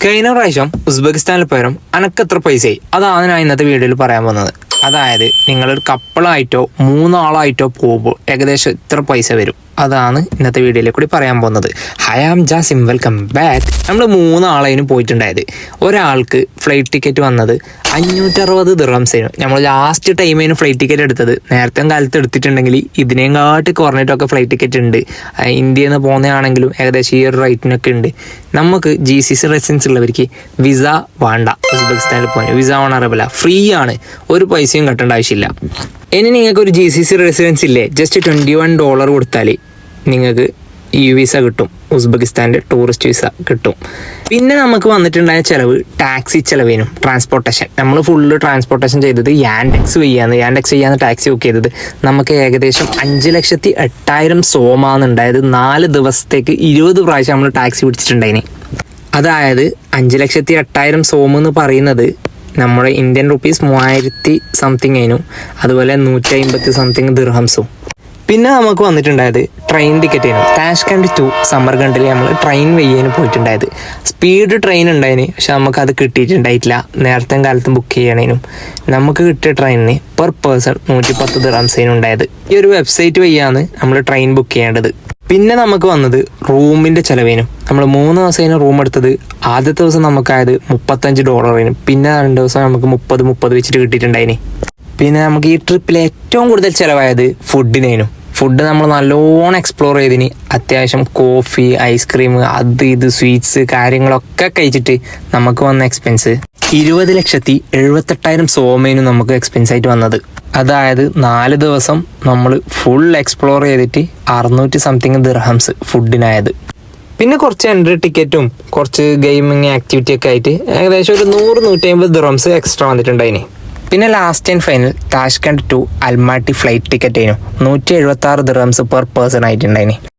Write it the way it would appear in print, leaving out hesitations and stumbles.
കഴിഞ്ഞ പ്രാവശ്യം ഉസ്ബെക്കിസ്ഥാനിൽ പകരം അനക്കെത്ര പൈസയായി അതാണ് ഞാൻ ഇന്നത്തെ വീഡിയോയിൽ പറയാൻ പോകുന്നത്. അതായത് നിങ്ങളൊരു കപ്പിളായിട്ടോ മൂന്നാളായിട്ടോ പോകുമ്പോൾ ഏകദേശം ഇത്ര പൈസ വരും. അതാണ് ഇന്നത്തെ വീഡിയോയിൽ കൂടി പറയാൻ പോകുന്നത്. ഹൈ ആം ജാസിം, വെൽക്കം ബാക്ക്. നമ്മൾ മൂന്നാളതിന് പോയിട്ടുണ്ടായത്. ഒരാൾക്ക് ഫ്ലൈറ്റ് ടിക്കറ്റ് വന്നത് 560 ദിർഹംസായിരുന്നു. നമ്മൾ ലാസ്റ്റ് ടൈമിന് ഫ്ലൈറ്റ് ടിക്കറ്റ് എടുത്തത്. നേരത്തെ കാലത്ത് എടുത്തിട്ടുണ്ടെങ്കിൽ ഇതിനേയും കാട്ടി കുറഞ്ഞിട്ടൊക്കെ ഫ്ലൈറ്റ് ടിക്കറ്റ് ഉണ്ട്. ഇന്ത്യയിൽ നിന്ന് പോകുന്നതാണെങ്കിലും ഏകദേശം ഈ ഒരു റേറ്റിനൊക്കെ ഉണ്ട്. നമുക്ക് GCC റെസിഡൻസ് ഉള്ളവർക്ക് വിസ വേണ്ട. ഉസ്ബെക്കിസ്ഥാനിൽ പോകാൻ വിസ ഓണറബിള, ഫ്രീ ആണ്, ഒരു പൈസയും കട്ടേണ്ട ആവശ്യമില്ല. ഇനി നിങ്ങൾക്ക് ഒരു GCC റെസിഡൻസ് ഇല്ലേ, ജസ്റ്റ് $21 കൊടുത്താൽ നിങ്ങൾക്ക് ഈ വിസ കിട്ടും. ഉസ്ബെക്കിസ്ഥാൻ്റെ ടൂറിസ്റ്റ് വിസ കിട്ടും. പിന്നെ നമുക്ക് വന്നിട്ടുണ്ടായ ചിലവ് ടാക്സി ചിലവിനും ട്രാൻസ്പോർട്ടേഷൻ. നമ്മൾ ഫുള്ള് ട്രാൻസ്പോർട്ടേഷൻ ചെയ്തത് യാൻഡെക്സ് വയ്യാന്ന് ടാക്സി ബുക്ക് ചെയ്തത് നമുക്ക് ഏകദേശം 5,08,000 സോമാണ് ഉണ്ടായത്. 4 ദിവസത്തേക്ക് 20 പ്രാവശ്യം നമ്മൾ ടാക്സി പിടിച്ചിട്ടുണ്ടായിന്. അതായത് 5,08,000 സോം എന്ന് പറയുന്നത് നമ്മുടെ ഇന്ത്യൻ റുപ്പീസ് 3000 സംതിങ് അതിനും, അതുപോലെ 150 സംതിങ് ദിർഹംസും. പിന്നെ നമുക്ക് വന്നിട്ടുണ്ടായത് ട്രെയിൻ ടിക്കറ്റിനും. താഷ്കണ്ട് ടു സമർഖണ്ഡിൽ നമ്മൾ ട്രെയിൻ വയ്യേന് പോയിട്ടുണ്ടായത്. സ്പീഡ് ട്രെയിൻ ഉണ്ടായിന്, പക്ഷെ നമുക്കത് കിട്ടിയിട്ടുണ്ടായിട്ടില്ല. നേരത്തെ കാലത്ത് ബുക്ക് ചെയ്യണേനും നമുക്ക് കിട്ടിയ ട്രെയിനിന് പെർ പേഴ്സൺ 110 ദിർഹംസേനും ഉണ്ടായത്. ഈ ഒരു വെബ്സൈറ്റ് വഴിയാണ് നമ്മൾ ട്രെയിൻ ബുക്ക് ചെയ്യേണ്ടത്. പിന്നെ നമുക്ക് വന്നത് റൂമിൻ്റെ ചിലവിനും. നമ്മൾ 3 ദിവസത്തിന് റൂം എടുത്തത്. ആദ്യത്തെ ദിവസം നമുക്കായത് $35. പിന്നെ 2 ദിവസം നമുക്ക് 30 വെച്ചിട്ട് കിട്ടിയിട്ടുണ്ടായിന്. പിന്നെ നമുക്ക് ഈ ട്രിപ്പിൽ ഏറ്റവും കൂടുതൽ ചിലവായത് ഫുഡിനേനും. ഫുഡ് നമ്മൾ നല്ലോണം എക്സ്പ്ലോർ ചെയ്തിന്. അത്യാവശ്യം കോഫി, ഐസ്ക്രീം, അത് ഇത് സ്വീറ്റ്സ് കാര്യങ്ങളൊക്കെ കഴിച്ചിട്ട് നമുക്ക് വന്ന എക്സ്പെൻസ് 20,78,000 സോമേനും നമുക്ക് എക്സ്പെൻസ് ആയിട്ട് വന്നത്. അതായത് 4 ദിവസം നമ്മൾ ഫുൾ എക്സ്പ്ലോർ ചെയ്തിട്ട് 600 സംതിങ് ദിർഹംസ് ഫുഡിനായത്. പിന്നെ കുറച്ച് എൻട്രി ടിക്കറ്റും കുറച്ച് ഗെയിമിങ് ആക്ടിവിറ്റി ഒക്കെ ആയിട്ട് ഏകദേശം ഒരു 100-150 ദിർഹംസ് എക്സ്ട്രാ വന്നിട്ടുണ്ടായിന്. പിന്നെ last and final Tashkent to Almaty flight ticket ആയിരുന്നു. 176 ദിർഹംസ് പെർ പേഴ്സൺ ആയിട്ടുണ്ടായിന്.